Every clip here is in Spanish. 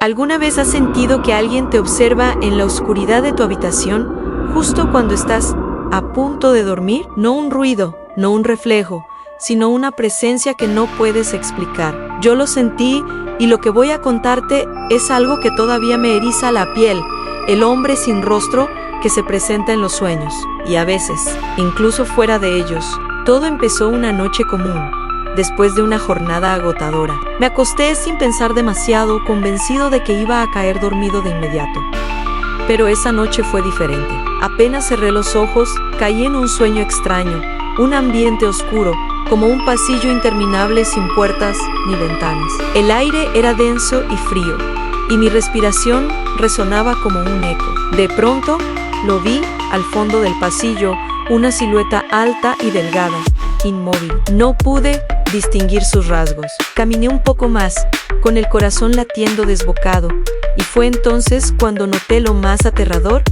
¿Alguna vez has sentido que alguien te observa en la oscuridad de tu habitación, justo cuando estás a punto de dormir? No un ruido, no un reflejo, sino una presencia que no puedes explicar. Yo lo sentí y lo que voy a contarte es algo que todavía me eriza la piel, el hombre sin rostro que se presenta en los sueños, y a veces, incluso fuera de ellos. Todo empezó una noche común. Después de una jornada agotadora, me acosté sin pensar demasiado, convencido de que iba a caer dormido de inmediato. Pero esa noche fue diferente. Apenas cerré los ojos, caí en un sueño extraño, un ambiente oscuro, como un pasillo interminable sin puertas ni ventanas. El aire era denso y frío, y mi respiración resonaba como un eco. De pronto, lo vi al fondo del pasillo, una silueta alta y delgada, inmóvil. No pude distinguir sus rasgos. Caminé un poco más, con el corazón latiendo desbocado, y fue entonces cuando noté lo más aterrador: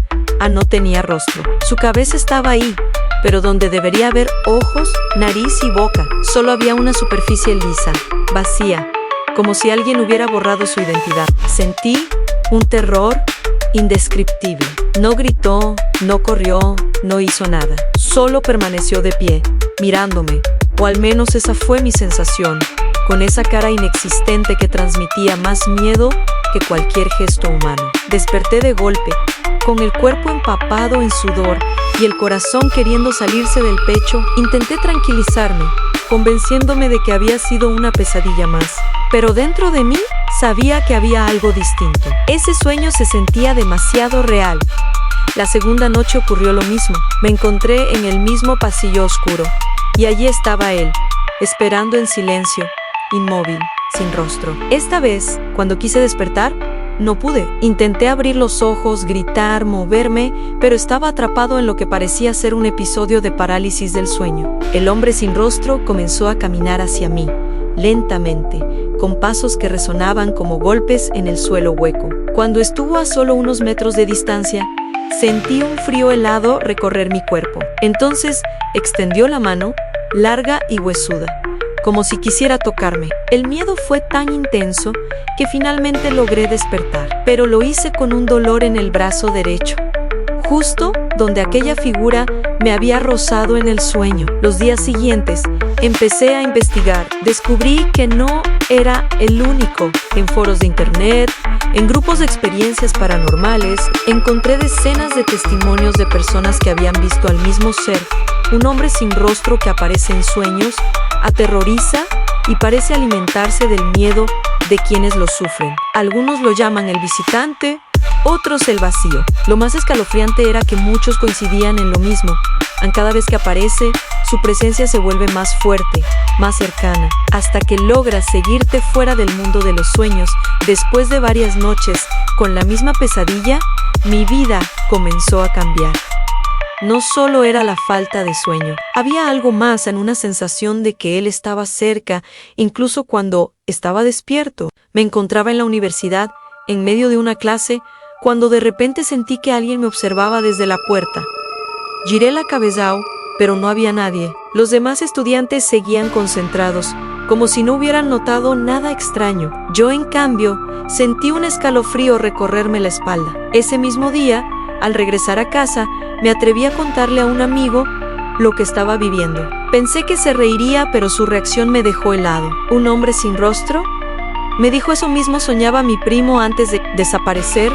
no tenía rostro. Su cabeza estaba ahí, pero donde debería haber ojos, nariz y boca, solo había una superficie lisa, vacía, como si alguien hubiera borrado su identidad. Sentí un terror indescriptible. No gritó, no corrió, no hizo nada. Solo permaneció de pie, mirándome, o al menos esa fue mi sensación, con esa cara inexistente que transmitía más miedo que cualquier gesto humano. Desperté de golpe, con el cuerpo empapado en sudor y el corazón queriendo salirse del pecho. Intenté tranquilizarme, convenciéndome de que había sido una pesadilla más, pero dentro de mí sabía que había algo distinto. Ese sueño se sentía demasiado real. La segunda noche ocurrió lo mismo. Me encontré en el mismo pasillo oscuro, y allí estaba él, esperando en silencio, inmóvil, sin rostro. Esta vez, cuando quise despertar, no pude. Intenté abrir los ojos, gritar, moverme, pero estaba atrapado en lo que parecía ser un episodio de parálisis del sueño. El hombre sin rostro comenzó a caminar hacia mí, lentamente, con pasos que resonaban como golpes en el suelo hueco. Cuando estuvo a solo unos metros de distancia, sentí un frío helado recorrer mi cuerpo. Entonces, extendió la mano, larga y huesuda, como si quisiera tocarme. El miedo fue tan intenso que finalmente logré despertar, pero lo hice con un dolor en el brazo derecho, justo donde aquella figura me había rozado en el sueño. Los días siguientes, empecé a investigar. Descubrí que no era el único. En foros de internet, en grupos de experiencias paranormales, encontré decenas de testimonios de personas que habían visto al mismo ser, un hombre sin rostro que aparece en sueños, aterroriza y parece alimentarse del miedo de quienes lo sufren. Algunos lo llaman el visitante, otros el vacío. Lo más escalofriante era que muchos coincidían en lo mismo. Cada vez que aparece, su presencia se vuelve más fuerte, más cercana, hasta que logra seguirte fuera del mundo de los sueños. Después de varias noches con la misma pesadilla, mi vida comenzó a cambiar. No solo era la falta de sueño, había algo más, en una sensación de que él estaba cerca, incluso cuando estaba despierto. Me encontraba en la universidad, en medio de una clase, cuando de repente sentí que alguien me observaba desde la puerta. Giré la cabeza, pero no había nadie. Los demás estudiantes seguían concentrados, como si no hubieran notado nada extraño. Yo, en cambio, sentí un escalofrío recorrerme la espalda. Ese mismo día, al regresar a casa, me atreví a contarle a un amigo lo que estaba viviendo. Pensé que se reiría, pero su reacción me dejó helado. ¿Un hombre sin rostro? Me dijo eso mismo soñaba mi primo antes de desaparecer.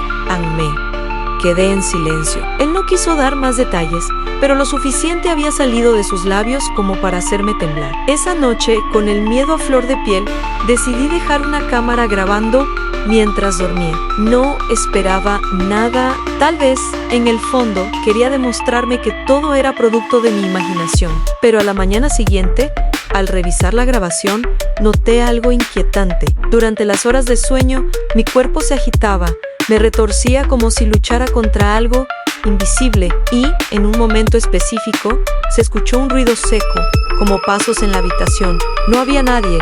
Quedé en silencio. Él no quiso dar más detalles, pero lo suficiente había salido de sus labios como para hacerme temblar. Esa noche, con el miedo a flor de piel, decidí dejar una cámara grabando mientras dormía. No esperaba nada. Tal vez, en el fondo, quería demostrarme que todo era producto de mi imaginación. Pero a la mañana siguiente, al revisar la grabación, noté algo inquietante. Durante las horas de sueño, mi cuerpo se agitaba, me retorcía como si luchara contra algo invisible y, en un momento específico, se escuchó un ruido seco, como pasos en la habitación. No había nadie,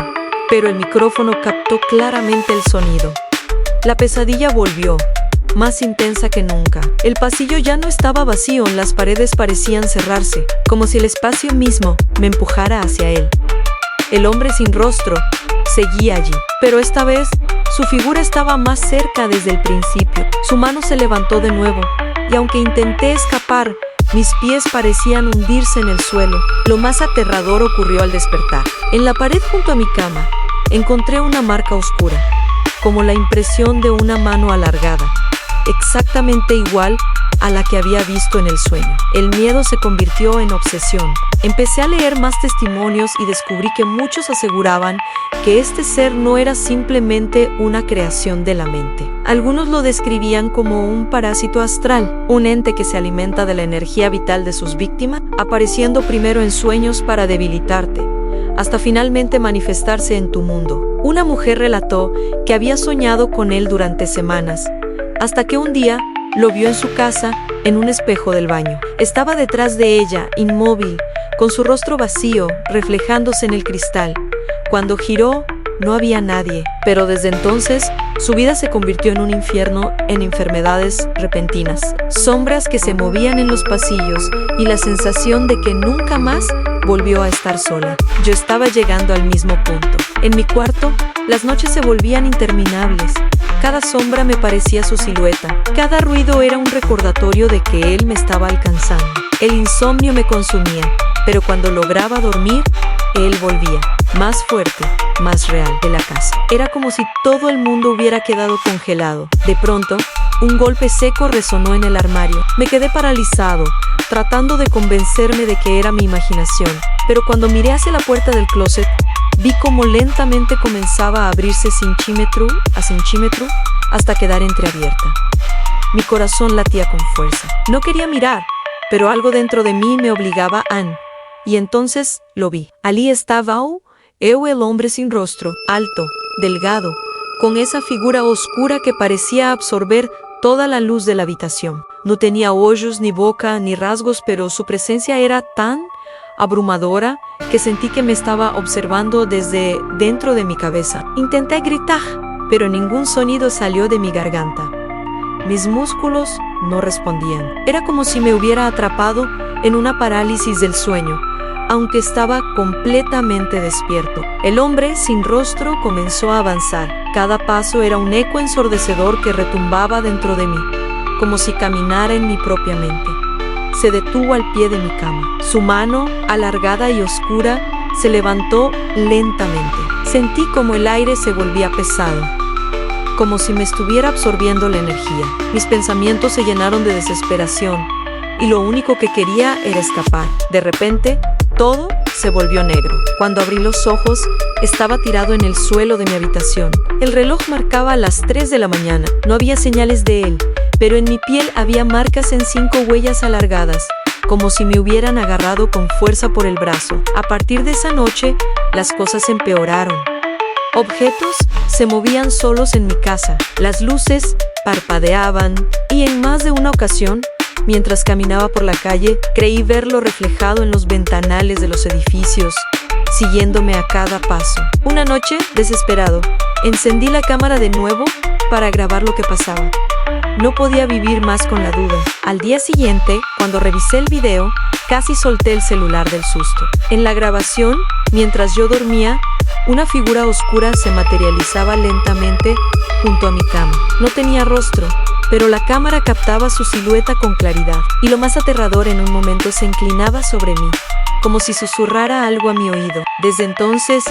pero el micrófono captó claramente el sonido. La pesadilla volvió, más intensa que nunca. El pasillo ya no estaba vacío, las paredes parecían cerrarse, como si el espacio mismo me empujara hacia él. El hombre sin rostro seguía allí, pero esta vez Su figura estaba más cerca desde el principio. Su mano se levantó de nuevo, y aunque intenté escapar, mis pies parecían hundirse en el suelo. Lo más aterrador ocurrió al despertar. En la pared junto a mi cama, encontré una marca oscura, como la impresión de una mano alargada, exactamente igual a la que había visto en el sueño. El miedo se convirtió en obsesión. Empecé a leer más testimonios y descubrí que muchos aseguraban que este ser no era simplemente una creación de la mente. Algunos lo describían como un parásito astral, un ente que se alimenta de la energía vital de sus víctimas, apareciendo primero en sueños para debilitarte, hasta finalmente manifestarse en tu mundo. Una mujer relató que había soñado con él durante semanas, hasta que un día lo vio en su casa, en un espejo del baño. Estaba detrás de ella, inmóvil, con su rostro vacío, reflejándose en el cristal. Cuando giró, no había nadie, pero desde entonces, su vida se convirtió en un infierno, en enfermedades repentinas, sombras que se movían en los pasillos y la sensación de que nunca más volvió a estar sola. Yo estaba llegando al mismo punto. En mi cuarto, las noches se volvían interminables. Cada sombra me parecía su silueta. Cada ruido era un recordatorio de que él me estaba alcanzando. El insomnio me consumía, pero cuando lograba dormir, él volvía, más fuerte, más real, de la casa. Era como si todo el mundo hubiera quedado congelado. De pronto, un golpe seco resonó en el armario. Me quedé paralizado, tratando de convencerme de que era mi imaginación. Pero cuando miré hacia la puerta del closet, vi cómo lentamente comenzaba a abrirse centímetro a centímetro hasta quedar entreabierta. Mi corazón latía con fuerza. No quería mirar, pero algo dentro de mí me obligaba a... Y entonces lo vi. Allí estaba el hombre sin rostro, alto, delgado, con esa figura oscura que parecía absorber toda la luz de la habitación. No tenía ojos, ni boca, ni rasgos, pero su presencia era tan abrumadora que sentí que me estaba observando desde dentro de mi cabeza. Intenté gritar, pero ningún sonido salió de mi garganta. Mis músculos no respondían. Era como si me hubiera atrapado en una parálisis del sueño, aunque estaba completamente despierto. El hombre sin rostro comenzó a avanzar. Cada paso era un eco ensordecedor que retumbaba dentro de mí, como si caminara en mi propia mente. Se detuvo al pie de mi cama. Su mano, alargada y oscura, se levantó lentamente. Sentí como el aire se volvía pesado, como si me estuviera absorbiendo la energía. Mis pensamientos se llenaron de desesperación, y lo único que quería era escapar. De repente, todo se volvió negro. Cuando abrí los ojos, estaba tirado en el suelo de mi habitación. El reloj marcaba las 3 de la mañana. No había señales de él, pero en mi piel había marcas en 5 huellas alargadas, como si me hubieran agarrado con fuerza por el brazo. A partir de esa noche, las cosas empeoraron. Objetos se movían solos en mi casa, las luces parpadeaban, y en más de una ocasión, mientras caminaba por la calle, creí verlo reflejado en los ventanales de los edificios, siguiéndome a cada paso. Una noche, desesperado, encendí la cámara de nuevo para grabar lo que pasaba. No podía vivir más con la duda. Al día siguiente, cuando revisé el video, casi solté el celular del susto. En la grabación, mientras yo dormía, una figura oscura se materializaba lentamente junto a mi cama. No tenía rostro, pero la cámara captaba su silueta con claridad. Y lo más aterrador, en un momento se inclinaba sobre mí, como si susurrara algo a mi oído. Desde entonces,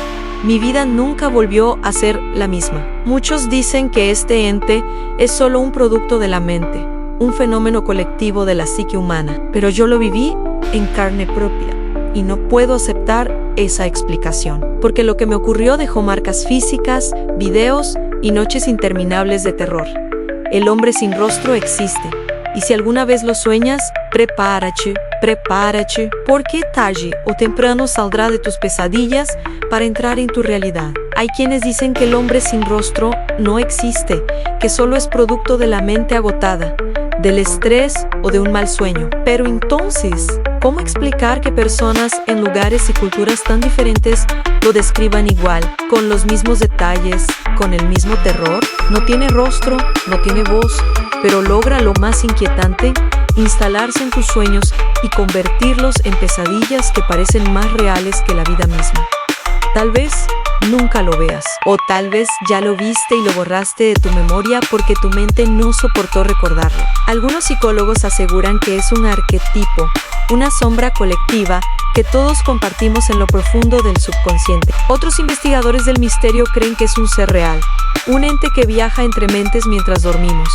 mi vida nunca volvió a ser la misma. Muchos dicen que este ente es solo un producto de la mente, un fenómeno colectivo de la psique humana, pero yo lo viví en carne propia y no puedo aceptar esa explicación, porque lo que me ocurrió dejó marcas físicas, videos y noches interminables de terror. El hombre sin rostro existe, y si alguna vez lo sueñas, prepárate, porque tarde o temprano saldrá de tus pesadillas para entrar en tu realidad. Hay quienes dicen que el hombre sin rostro no existe, que solo es producto de la mente agotada, del estrés o de un mal sueño. Pero entonces, ¿cómo explicar que personas en lugares y culturas tan diferentes lo describan igual, con los mismos detalles, con el mismo terror? No tiene rostro, no tiene voz, pero logra lo más inquietante: instalarse en tus sueños y convertirlos en pesadillas que parecen más reales que la vida misma. Tal vez nunca lo veas. O tal vez ya lo viste y lo borraste de tu memoria porque tu mente no soportó recordarlo. Algunos psicólogos aseguran que es un arquetipo, una sombra colectiva que todos compartimos en lo profundo del subconsciente. Otros investigadores del misterio creen que es un ser real, un ente que viaja entre mentes mientras dormimos,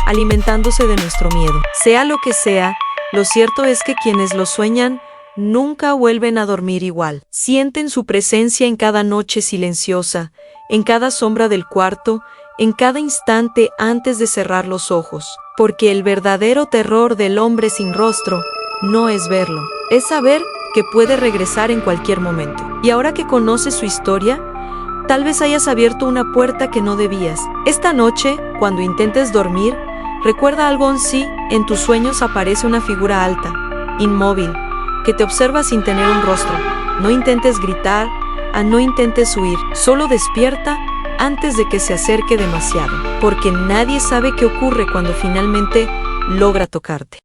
alimentándose de nuestro miedo. Sea lo que sea, lo cierto es que quienes lo sueñan nunca vuelven a dormir igual. Sienten su presencia en cada noche silenciosa, en cada sombra del cuarto, en cada instante antes de cerrar los ojos. Porque el verdadero terror del hombre sin rostro no es verlo, es saber que puede regresar en cualquier momento. Y ahora que conoces su historia, tal vez hayas abierto una puerta que no debías. Esta noche, cuando intentes dormir, recuerda algo en sí. En tus sueños aparece una figura alta, inmóvil, que te observa sin tener un rostro. No intentes gritar, no intentes huir, solo despierta antes de que se acerque demasiado, porque nadie sabe qué ocurre cuando finalmente logra tocarte.